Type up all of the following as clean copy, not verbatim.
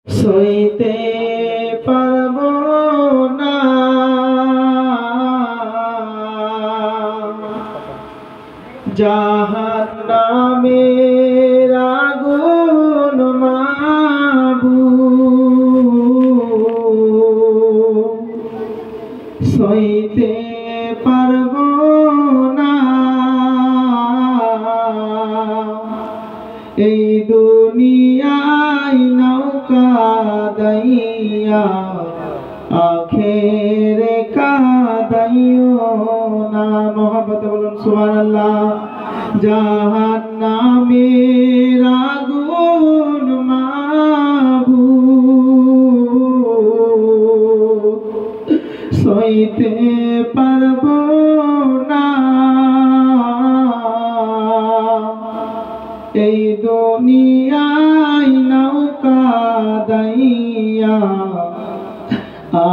সইতে পারবো না জাহান্নামের আগুন মাবুদ, সইতে পারবো না এই দুনিয়ায় নৌকা দাইয়া আখেরে কাদাইও না। মোহাম্মদ বলুন সুবহানাল্লাহ। জাহান্নামের আগুন মাবুদ, সইতে পারবো না এই দুনিয়ায় নৌকা দাইয়া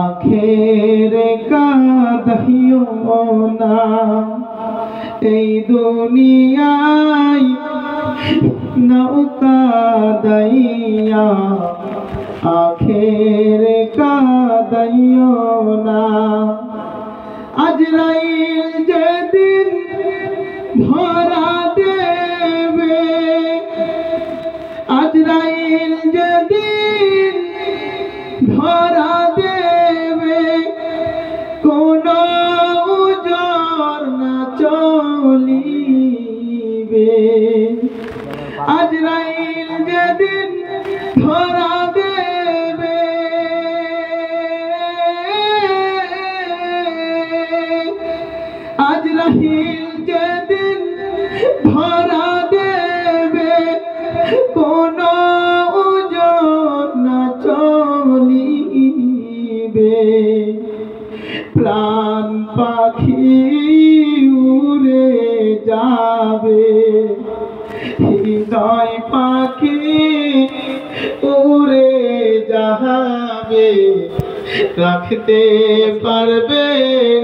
আখেরে কাদাইও না। এই দুনিয়ায় নৌকা দাইয়া আখেরে কাদাইও না। আজরাইল যেদিন ধরা দেবে, আজরাইল যেদিন ধরা দেবে, কোনো উজর না চলিবে। আজরাইল যেদিন ধরা দেবে, আজরাইল যেদিন ধরা দেবে, কোনো উজর না চলিবে। প্রাণ পাখি উড়ে যাবে, হৃদয় পাখি উড়ে যাবে, রাখতে পারবে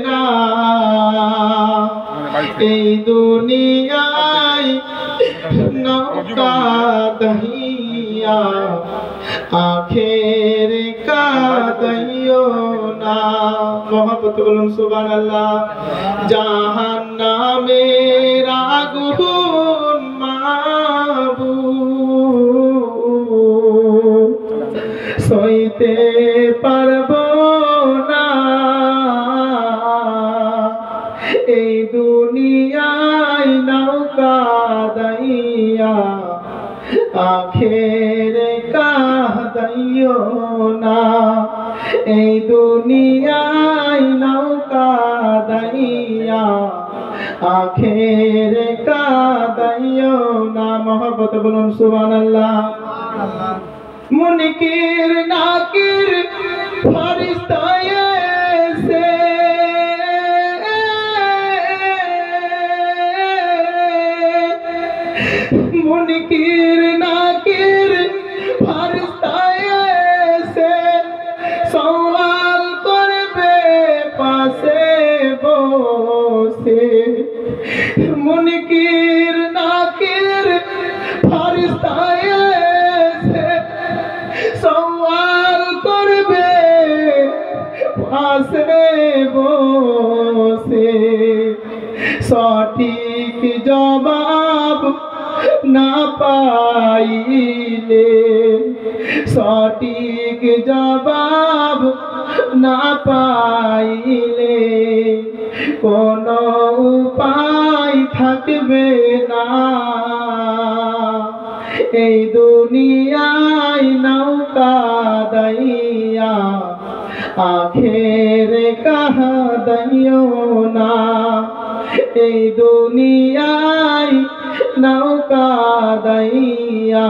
না এই দুনিয়ায় নৌকা দাইয়া আখেরে কাদাইও না। মোহাম্মদ বলুন সুবহানাল্লাহ। জাহান্নামের আগুন মাবুদ, সইতে পারবো না এই দুনিয়ায় নৌকা দাইয়া আখেরে কাদাইও না। এই দুনিয়ায় নৌকা দাইয়া আখেরে কাদাইও না। মোহাম্মদ বলুন সুবহানাল্লাহ। মুনকির নাকির ফেরেশতা এসে, মুনকির নাকির ফেরেশতা এসে সওয়াল করবে পাশে বসে। মুনকির নাকির ফেরেশতা এসে সওয়াল করবে পাশে বসে। সঠিক জবাব না পাইলে, সঠিক জবাব না পাইলে কোনো উপায় থাকবে না এই দুনিয়ায় নৌকা দাইয়া আখেরে কাদাইও না। এই দুনিয়ায় নৌকা দাইয়া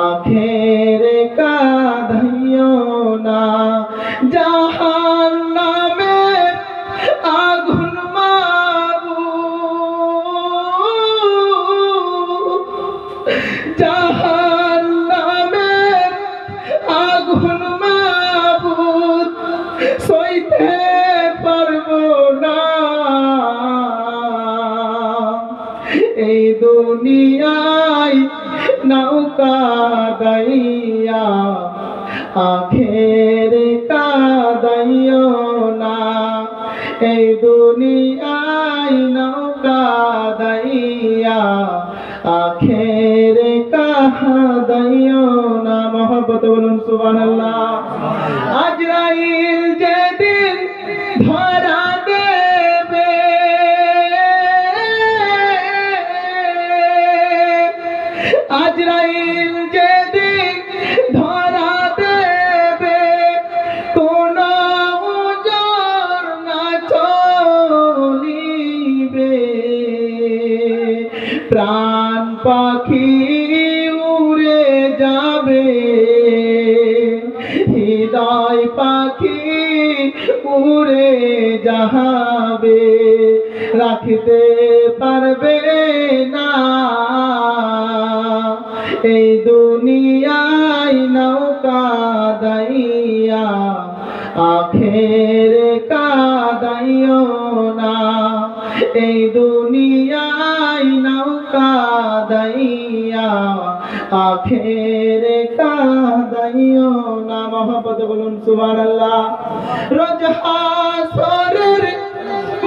আখেরে কাদাইও না। জাহান্নামে আগুন মাবুদ, জাহান্নামে আগুন মাবুদ, সইতে পারবো না এই দুনিয়ায় নৌকা দাইয়া আখেরে কাঁদাইও না এই দুনিয়ায় নৌকা দাইয়া আখেরে কাঁদাইও না মহব্বত বলুন সুবহানাল্লাহ আজরাইল যেদিন ধরা দেবে আজরাইল যেদিন ধরা দেবে কোন উজর না চলিবে প্রাণ পাখি উড়ে যাবে হৃদয় পাখি উড়ে যাবে রাখতে পারবে না এই দুনিয়ায় নৌকা দাইয়া আখেরে কাঁদাইও না এই দুনিয়ায় নৌকা দাইয়া আখেরে কাঁদাইও না মহব্বত বলুন সুবহানাল্লাহ রোজ হাসরের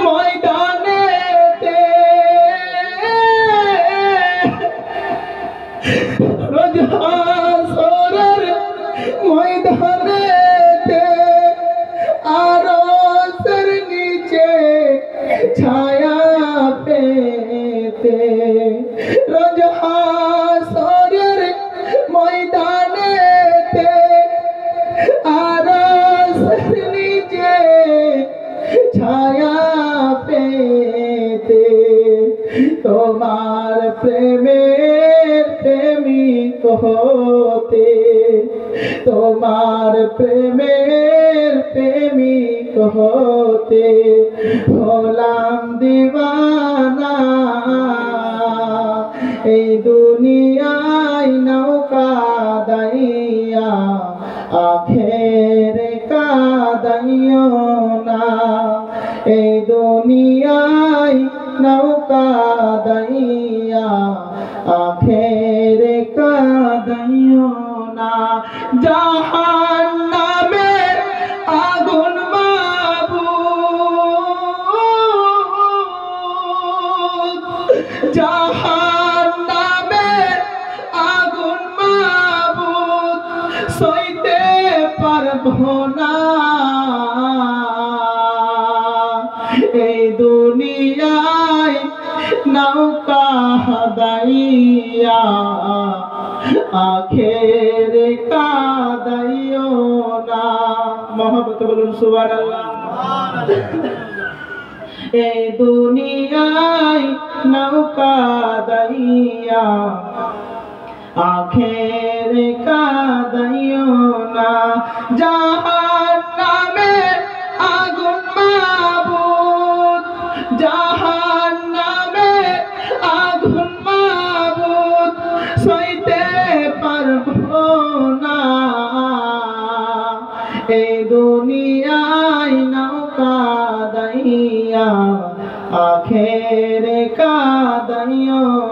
ময়দানেতে রোজ হাসরের ময়দানেতে আরশের নিচে ছায়া পেতে রোজ হাসরের ময়দানেতে আরশের নিচে ছায়া পেতে তোমার প্রেমের প্রেমিক হতে তোমার প্রেমের প্রেমিক হতে হলাম দিওয়ানা এই দুনিয়ায় নৌকা দাইয়া আখেরে কাঁদাইও না এই দুনিয়ায় নৌকা দাইয়া আখেরে কাঁদাইও না জাহান্নামের আগুন মাবুদ জাহান্নামের আগুন মাবুদ সইতে পারবো না এই দুনিয়ায় নৌকা দাইয়া আখেরে কাঁদাইও না মহব্বত বলুন সুবহানাল্লাহ এই দুনিয়ায় নৌকা দাইয়া আখেরে কাঁদাইও না জাহান্নামের আগুন মাবুদ জাহান্নামের আগুন মাবুদ সইতে পারবো না এই দুনিয়ায় নৌকা দাইয়া আখেরে কাঁদাইও